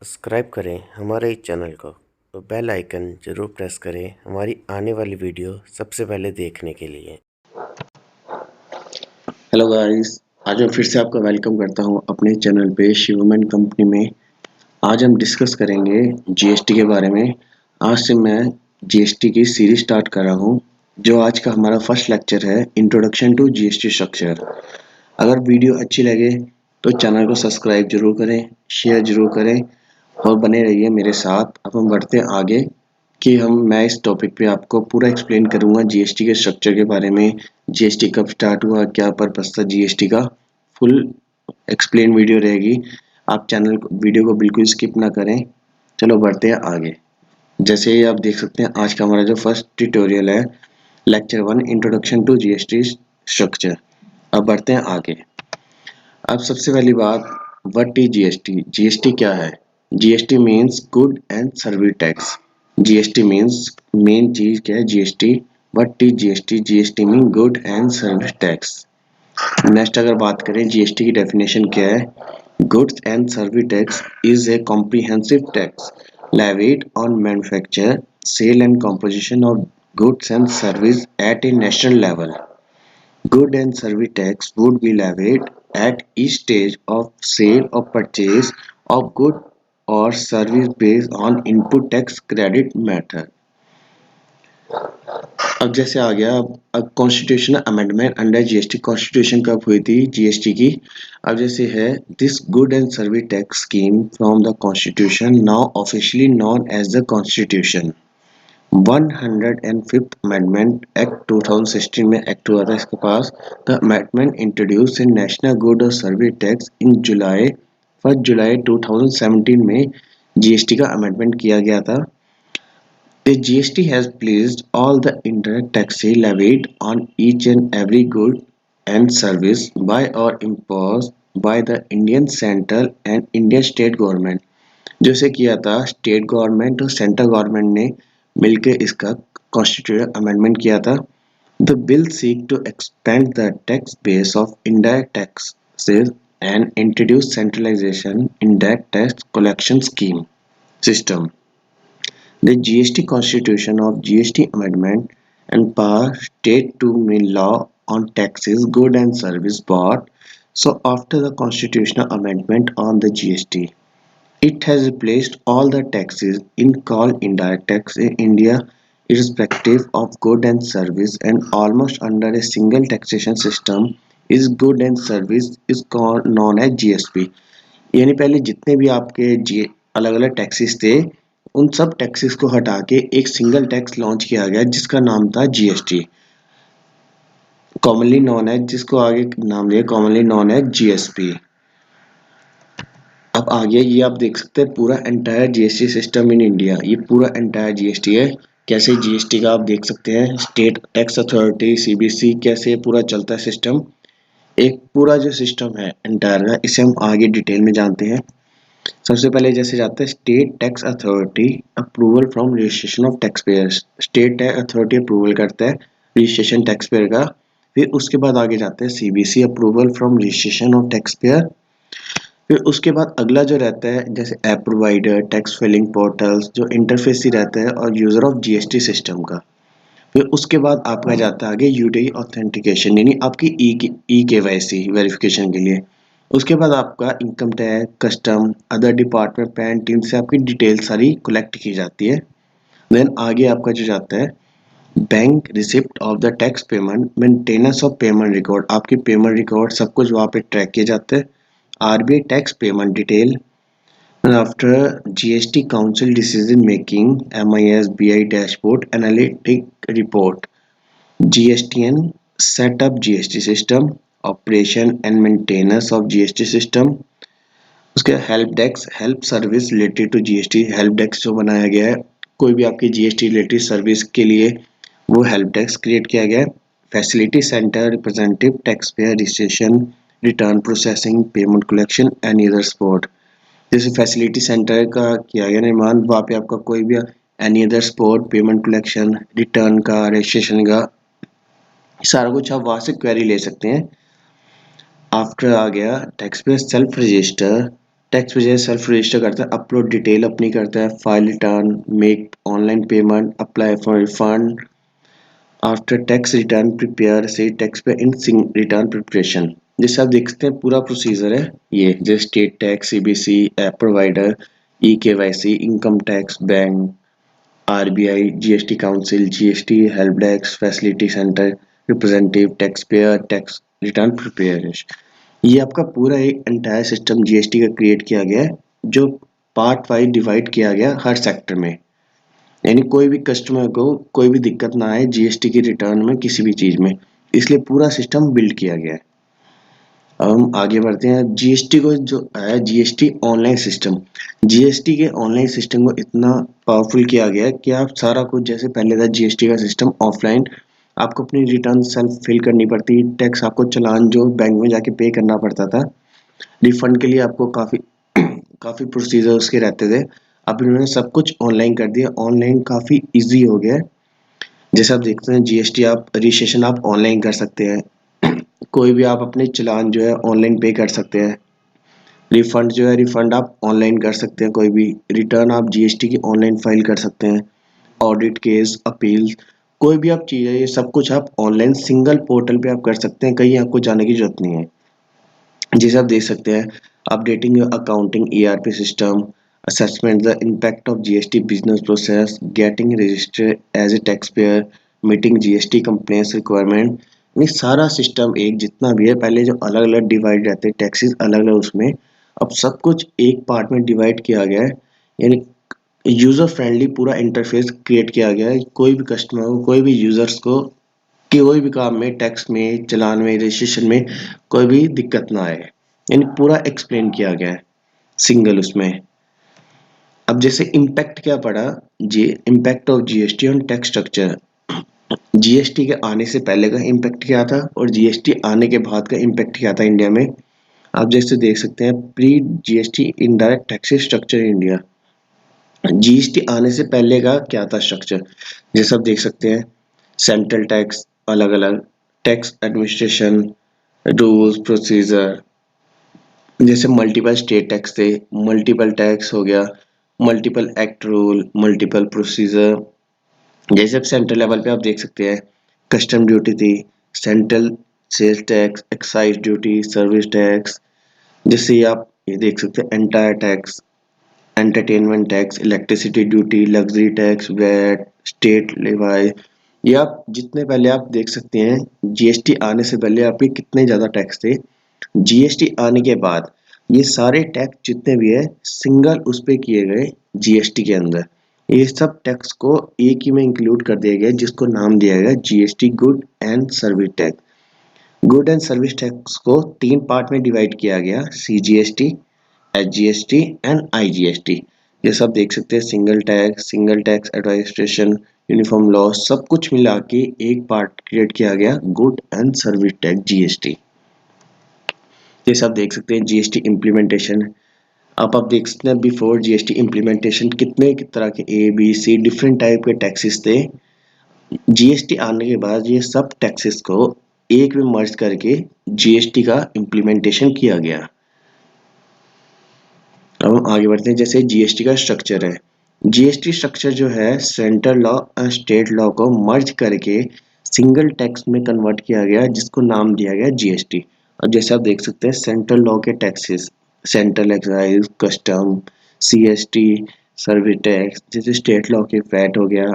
Subscribe करें हमारे इस चैनल को तो बेल आइकन ज़रूर प्रेस करें हमारी आने वाली वीडियो सबसे पहले देखने के लिए। हेलो गाइस, आज मैं फिर से आपका वेलकम करता हूं अपने चैनल पे शिवमन कंपनी में। आज हम डिस्कस करेंगे जीएसटी के बारे में। आज से मैं जीएसटी की सीरीज स्टार्ट कर रहा हूं, जो आज का हमारा फर्स्ट लेक्चर है, इंट्रोडक्शन टू जीएसटी स्ट्रक्चर। अगर वीडियो अच्छी लगे तो चैनल को सब्सक्राइब जरूर करें, शेयर जरूर करें और बने रहिए मेरे साथ। अब हम बढ़ते हैं आगे कि मैं इस टॉपिक पे आपको पूरा एक्सप्लेन करूंगा जीएसटी के स्ट्रक्चर के बारे में। जीएसटी कब स्टार्ट हुआ, क्या पर्पस था जीएसटी का, फुल एक्सप्लेन वीडियो रहेगी। आप वीडियो को बिल्कुल स्किप ना करें। चलो बढ़ते हैं आगे। जैसे ही आप देख सकते हैं, आज का हमारा जो फर्स्ट ट्यूटोरियल है, lecture 1 introduction to GST structure. अब बढ़ते हैं आगे। अब सबसे पहली बात, व्हाट इज जीएसटी? जीएसटी क्या है? GST means good and service tax. GST means main चीज क्या है GST? What is GST? GST mean good and service tax. Next अगर बात करें जीएसटी की डेफिनेशन क्या है? Goods and service tax is a comprehensive tax levied on manufacture, sale and composition of goods and service at a national level. Good and service tax would be levied at each stage of sale or purchase of good or service based on input tax credit method. अब जैसे आ गया, अब constitutional amendment under GST. Constitution कब हुई थी GST की? अब जैसे है, this good and service tax scheme from the constitution now officially known as the constitution. 105th amendment act 2016 में एक्ट हुआ था इसके पास। The amendment introduce in national good और सर्विस टैक्स इन जुलाई 2017 में जीएसटी का अमेंडमेंट किया गया था। The GST has placed all the indirect taxes levied on each and every good and service by or imposed by the Indian central and Indian state government। जैसे किया था state government और central government ने मिलकर इसका constitution amendment किया था। The bill seek to expand the tax base of indirect taxes and introduce centralization indirect tax collection scheme system. The GST Constitution of GST Amendment empowers state to make law on taxes, good and service bought. So after the constitutional amendment on the GST, it has replaced all the taxes in called indirect tax in India, irrespective of good and service, and almost under a single taxation system is good and service is called known as GSP। यानी पहले जितने भी आपके अलग अलग taxes थे, उन सब टैक्सेस को हटा के एक सिंगल टैक्स लॉन्च किया गया जिसका नाम था जीएसटी, कॉमनली नोन एज, जिसको आगे नाम दिया कॉमनली नोन एज जीएसपी। अब आगे ये आप देख सकते हैं पूरा entire GST system in India. ये पूरा एंटायर जीएसटी है। कैसे जीएसटी का आप देख सकते हैं, स्टेट टैक्स अथॉरिटी सीबीसी, कैसे पूरा चलता है सिस्टम। एक पूरा जो सिस्टम है एंटायर का, इसे हम आगे डिटेल में जानते हैं। सबसे पहले जैसे जाता है state tax authority approval from registration of tax payers. State tax authority approval करता है रजिस्ट्रेशन टैक्स पेयर का। फिर उसके बाद आगे जाता है CBC approval from registration of tax payer. फिर उसके बाद अगला जो रहता है जैसे app provider, tax filing portals, जो इंटरफेस ही रहता है और यूजर ऑफ जीएसटी सिस्टम का। फिर उसके बाद आपका जाता है आगे यूडीआई ऑथेंटिकेशन, यानी आपकी ई केवाईसी वेरिफिकेशन के लिए। उसके बाद आपका income tax, custom, other department pan team से आपकी डिटेल सारी कलेक्ट की जाती है। देन आगे आपका जो जाता है bank receipt of the tax payment, maintenance of payment record, आपकी पेमेंट रिकॉर्ड सब कुछ वहाँ पे ट्रैक किए जाते हैं। RBI tax payment detail, after GST Council decision making, MIS BI dashboard analytic report, GSTN set up GST system, operation and maintenance of GST system। उसके help desk, help service related to GST, help desk जो बनाया गया है कोई भी आपकी GST related service के लिए, वो हेल्प डेस्क क्रिएट किया गया है। Facility centre, representative tax payer registration, return processing, payment collection and other support. जैसे फैसिलिटी सेंटर का किया गया निर्माण, वहाँ पे आपका कोई भी any other support, payment collection, return का, रजिस्ट्रेशन का, सारा कुछ आप वहाँ से क्वेरी ले सकते हैं। आफ्टर आ गया tax payer self register, tax वजह सेल्फ रजिस्टर करता है, अपलोड डिटेल अपनी करता है, file return, make online payment, apply for refund, after tax return preparer से टैक्स पे इन रिटर्न प्रिपरेशन। जैसे आप देखते हैं पूरा प्रोसीजर है ये, जैसे state tax, CBC, app provider, e KYC, income tax, bank, RBI, GST council, GST help desk, facility centre, representative, tax payer, tax return preparer. ये आपका पूरा एक एंटायर सिस्टम जीएसटी का क्रिएट किया गया है, जो पार्ट वाइज डिवाइड किया गया हर सेक्टर में, यानी कोई भी कस्टमर को कोई भी दिक्कत ना आए जीएसटी की रिटर्न में किसी भी चीज़ में, इसलिए पूरा सिस्टम बिल्ड किया गया है। अब हम आगे बढ़ते हैं। जीएसटी को जो है जीएसटी ऑनलाइन सिस्टम, जीएसटी के ऑनलाइन सिस्टम को इतना पावरफुल किया गया है कि आप सारा कुछ, जैसे पहले था जीएसटी का सिस्टम ऑफलाइन, आपको अपनी रिटर्न सेल्फ फिल करनी पड़ती, टैक्स आपको चालान जो बैंक में जाके पे करना पड़ता था, रिफंड के लिए आपको काफ़ी काफ़ी प्रोसीजर उसके रहते थे। अब इन्होंने सब कुछ ऑनलाइन कर दिया, ऑनलाइन काफ़ी इजी हो गया है। जैसे आप देखते हैं जीएसटी आप रजिस्ट्रेशन आप ऑनलाइन कर सकते हैं, कोई भी आप अपने चालान जो है ऑनलाइन पे कर सकते हैं, रिफंड जो है रिफंड आप ऑनलाइन कर सकते हैं, कोई भी रिटर्न आप जीएसटी की ऑनलाइन फाइल कर सकते हैं, ऑडिट केस, अपील, कोई भी आप चीज़ है ये सब कुछ आप ऑनलाइन सिंगल पोर्टल पे आप कर सकते हैं, कहीं आपको जाने की जरूरत नहीं है। जैसे आप देख सकते हैं, updating your accounting ERP system, assessment the impact of GST business process, getting registered as a taxpayer, meeting GST compliance requirement। ये सारा सिस्टम एक जितना भी है, पहले जो अलग अलग डिवाइड रहते हैं टैक्सेस अलग अलग, उसमें अब सब कुछ एक पार्ट में डिवाइड किया गया है, यानी यूज़र फ्रेंडली पूरा इंटरफेस क्रिएट किया गया है। कोई भी कस्टमर को, कोई भी यूज़र्स को कोई भी काम में, टैक्स में, चालान में, रजिस्ट्रेशन में कोई भी दिक्कत ना आए, यानी पूरा एक्सप्लेन किया गया है सिंगल उसमें। अब जैसे इम्पैक्ट क्या पड़ा, जी impact of GST on tax structure, GST के आने से पहले का इम्पैक्ट क्या था और जीएसटी आने के बाद का इम्पैक्ट क्या था इंडिया में। आप जैसे देख सकते हैं pre GST indirect taxes structure India, GST आने से पहले का क्या था स्ट्रक्चर, जैसे आप देख सकते हैं सेंट्रल टैक्स अलग अलग, टैक्स एडमिनिस्ट्रेशन, रूल्स प्रोसीजर, जैसे मल्टीपल स्टेट टैक्स थे, मल्टीपल टैक्स हो गया, multiple act rule, multiple procedure. जैसे अब सेंट्रल लेवल पे आप देख सकते हैं कस्टम ड्यूटी थी, central sales tax, excise duty, service tax. जैसे आप ये देख सकते हैं entry tax, entertainment tax, electricity duty, luxury tax, VAT, state levy. ये आप जितने पहले आप देख सकते हैं जीएसटी आने से पहले आपके कितने ज़्यादा टैक्स थे, जीएसटी आने के बाद ये सारे टैक्स जितने भी है सिंगल उस पे किए गए जीएसटी के अंदर, ये सब टैक्स को एक ही में इंक्लूड कर दिया गया, जिसको नाम दिया गया GST good and service tax. Good and service tax को तीन पार्ट में डिवाइड किया गया, सीजीएसटी, एचजीएसटी एंड आईजीएसटी। ये सब देख सकते हैं single tax administration, uniform law, सब कुछ मिला के एक पार्ट क्रिएट किया गया good and service tax GST. जैसे आप देख सकते हैं जीएसटी इम्प्लीमेंटेशन, आप देख सकते हैं बिफोर जीएसटी इम्प्लीमेंटेशन कितने तरह के A B C different type के टैक्सेस थे। जीएसटी आने के बाद ये सब टैक्सेस को एक में मर्ज करके जीएसटी का इम्प्लीमेंटेशन किया गया। अब हम आगे बढ़ते हैं। जैसे जीएसटी का स्ट्रक्चर है, जीएसटी स्ट्रक्चर जो है सेंट्रल लॉ और स्टेट लॉ को मर्ज करके सिंगल टैक्स में कन्वर्ट किया गया, जिसको नाम दिया गया जीएसटी। और जैसे आप देख सकते हैं सेंट्रल लॉ के taxes, central excise, custom, CST, service tax, जैसे स्टेट लॉ के वैट हो गया,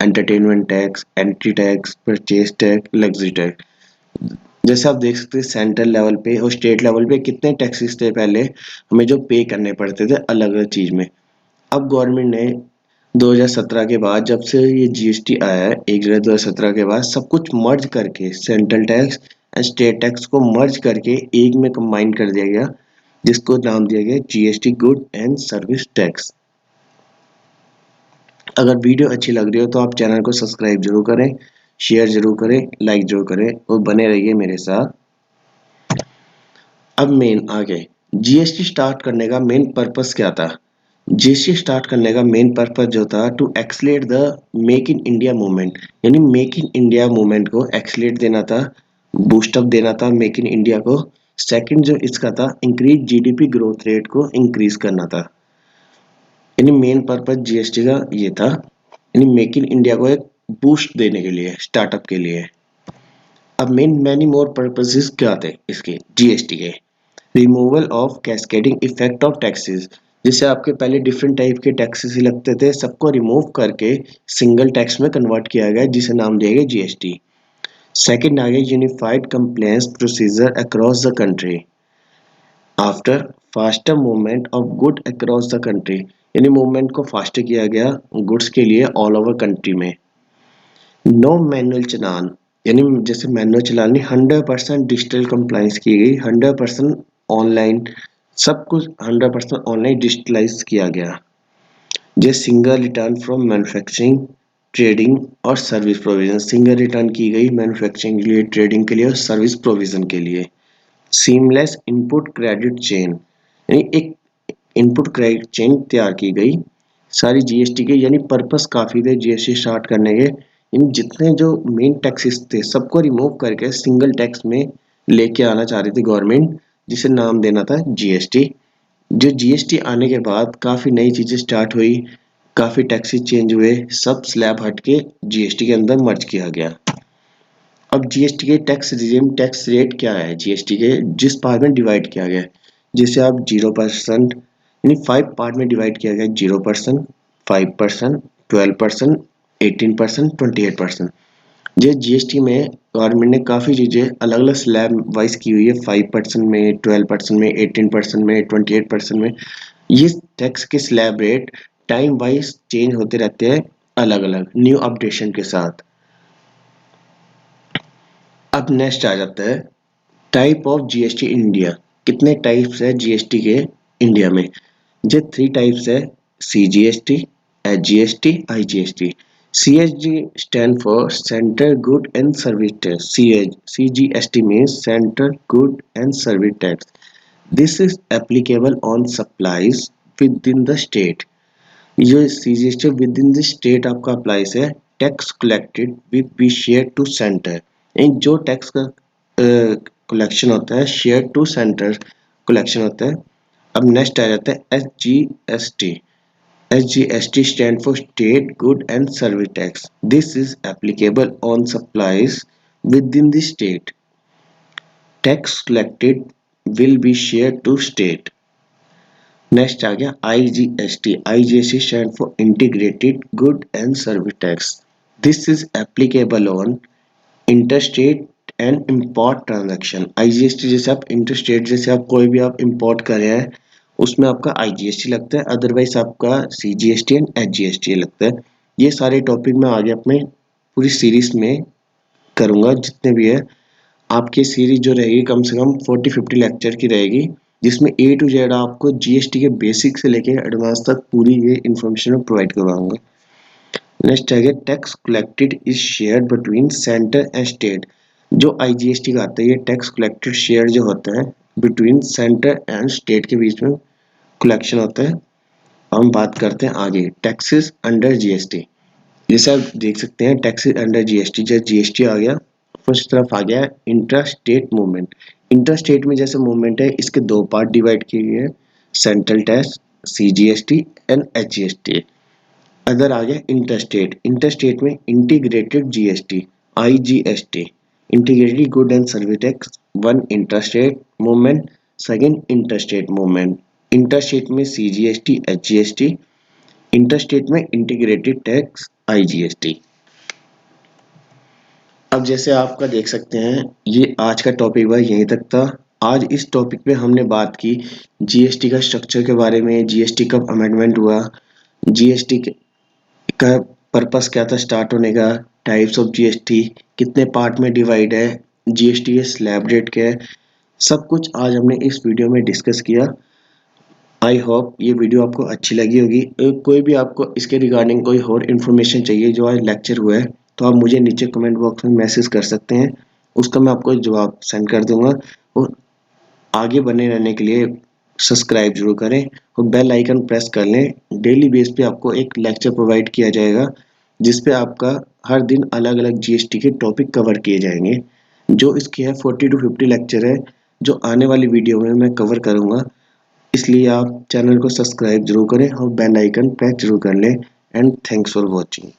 entertainment tax, entry tax, purchase tax, luxury tax. जैसे आप देख सकते हैं सेंट्रल लेवल पे और स्टेट लेवल पे कितने टैक्सेस थे पहले हमें जो पे करने पड़ते थे अलग अलग चीज में। अब गवर्नमेंट ने 2017 के बाद, जब से ये जीएसटी आया है 1 जुलाई 2017 के बाद, सब कुछ मर्ज करके central tax and state tax को मर्ज करके एक में कंबाइन कर दिया गया, जिसको नाम दिया गया GST good and service tax. अगर वीडियो अच्छी लग रही हो तो आप चैनल को सब्सक्राइब जरूर करें, शेयर जरूर करें, लाइक जरूर करें और बने रहिए मेरे साथ। अब मेन आगे जीएसटी स्टार्ट करने का मेन पर्पस क्या था। जीएसटी स्टार्ट करने का मेन पर्पस जो था to accelerate the make in India movement, यानी मेक इन इंडिया मूवमेंट को एक्सलेट देना था, बूस्टअप देना था मेक इन इंडिया को, सेकंड जो इसका था, इंक्रीज जीडीपी ग्रोथ रेट को इंक्रीज करना था। यानी मेन पर्पज जीएसटी का ये था, यानी मेक इन इंडिया को एक बूस्ट देने के लिए, स्टार्टअप के लिए। अब मैनी मोर पर्पसेस क्या थे इसके जीएसटी के? Removal of cascading effect of taxes, जैसे आपके पहले डिफरेंट टाइप के टैक्सेस ही लगते थे, सबको रिमूव करके सिंगल टैक्स में कन्वर्ट किया गया, जिसे नाम दिया गया जीएसटी। सेकंड आ गया unified compliance procedure across the country after faster movement of good across the country, यानी मूवमेंट को फास्टर किया गया गुड्स के लिए ऑल ओवर कंट्री में। नो मैनुअल चलान, यानी जैसे मैनुअल चलान नहीं, 100% डिजिटल कंप्लायंस की गई, 100% ऑनलाइन, सब कुछ 100% ऑनलाइन डिजिटलाइज किया गया। जैसे single return from manufacturing, trading और सर्विस प्रोविजन, सिंगल रिटर्न की गई मैन्युफैक्चरिंग के लिए, ट्रेडिंग के लिए और सर्विस प्रोविजन के लिए। सीमलेस इनपुट क्रेडिट चेन, यानी एक इनपुट क्रेडिट चेन तैयार की गई सारी जीएसटी के, यानी पर्पस काफ़ी थे जीएसटी स्टार्ट करने के। इन जितने जो मेन टैक्सेस थे सबको रिमूव करके सिंगल टैक्स में लेके आना चाह रही थी गवर्नमेंट, जिसे नाम देना था जीएसटी। जो जीएसटी आने के बाद काफ़ी नई चीज़ें स्टार्ट हुई, काफ़ी टैक्सेस चेंज हुए, सब स्लैब हट के जीएसटी के अंदर मर्ज किया गया। अब जीएसटी के टैक्स रिजिम, टैक्स रेट क्या है जीएसटी के, जिस पार्ट में डिवाइड किया गया है, जैसे आप 0%, यानी 5 पार्ट में डिवाइड किया गया, 0%, 5%, 12%, 18%, 28%। ये जीएसटी में गवर्नमेंट ने काफ़ी चीज़ें अलग अलग स्लैब वाइज की हुई है, 5% में, 12% में, 18% में, 28% में। ये टैक्स के slab rate time wise change होते रहते हैं अलग अलग न्यू अपडेशन के साथ। अब नेक्स्ट आ जाता है type of GST in India. कितने टाइप्स है जीएसटी के इंडिया में? जो 3 टाइप्स है, CGST, HGST, IGST. CSG stand for central good and service tax. CGST means central good and service tax. This is applicable on supplies within the state. ये CGST within the state आपका applies है। Tax collected with be share to centre, जो tax का collection होता है share to centre collection होता है। अब नेक्स्ट आ जाता है SGST. SGST stand for state good and service tax. This is applicable on supplies within the state. Tax collected will be share to state. Next आ गया IGST. IGST stand for integrated good and service tax. This is applicable on interstate and import transaction. IGST जैसे आप interstate, जैसे आप कोई भी आप import कर रहे हैं उसमें आपका आईजीएसटी लगता है, अदरवाइज आपका सीजीएसटी एंड एचजीएसटी लगता है। ये सारे टॉपिक मैं आगे अपने पूरी सीरीज में करूँगा, जितने भी है। आपकी सीरीज जो रहेगी कम से कम 40-50 लेक्चर की रहेगी, जिसमें ए टू जेड आपको जीएसटी के बेसिक से लेके एडवांस तक पूरी ये इन्फॉर्मेशन प्रोवाइड करवाऊंगा। नेक्स्ट है tax collected is share between centre and state. जो आईजीएसटी का आता है, ये टैक्स कलेक्टेड शेयर जो होता है बिटवीन सेंटर एंड स्टेट के बीच में कलेक्शन होता है। हम बात करते हैं आगे टैक्सेस अंडर जीएसटी। जैसे आप देख सकते हैं टैक्सेस अंडर जीएसटी, जैसे जीएसटी आ गया, फर्स्ट तरफ आ गया intra state movement. Intra state में जैसे मूवमेंट है, इसके 2 पार्ट डिवाइड किए गए हैं, central tax CGST and HGST. Other आ गया इंटरस्टेट। इंटरस्टेट में integrated GST IGST, integrated good and service tax. 1 interstate movement, second interstate movement. Interstate में सीजीएसटी एचजीएसटी, इंटरस्टेट में इंटीग्रेटेड टैक्स आईजीएसटी। अब जैसे आपका देख सकते हैं, ये आज का टॉपिक भाई यहीं तक था। आज इस टॉपिक पे हमने बात की जीएसटी का स्ट्रक्चर के बारे में, जीएसटी कब अमेंडमेंट हुआ, जीएसटी का पर्पस क्या था स्टार्ट होने का, टाइप्स ऑफ जीएसटी, कितने पार्ट में डिवाइड है, जीएसटी के स्लैब रेट क्या है, सब कुछ आज हमने इस वीडियो में डिस्कस किया। आई होप ये वीडियो आपको अच्छी लगी होगी। कोई भी आपको इसके रिगार्डिंग कोई और इन्फॉर्मेशन चाहिए जो आज लेक्चर हुआ है, तो आप मुझे नीचे कमेंट बॉक्स में मैसेज कर सकते हैं, उसका मैं आपको जवाब सेंड कर दूंगा। और आगे बने रहने के लिए सब्सक्राइब जरूर करें और बेल आइकन प्रेस कर लें। डेली बेस पे आपको एक लेक्चर प्रोवाइड किया जाएगा, जिस पे आपका हर दिन अलग अलग जीएसटी के टॉपिक कवर किए जाएंगे। जो इसके है 40 to 50 लेक्चर है, जो आने वाली वीडियो में मैं कवर करूँगा। इसलिए आप चैनल को सब्सक्राइब जरूर करें और बेल आइकन प्रेस जरूर कर लें। And thanks for watching.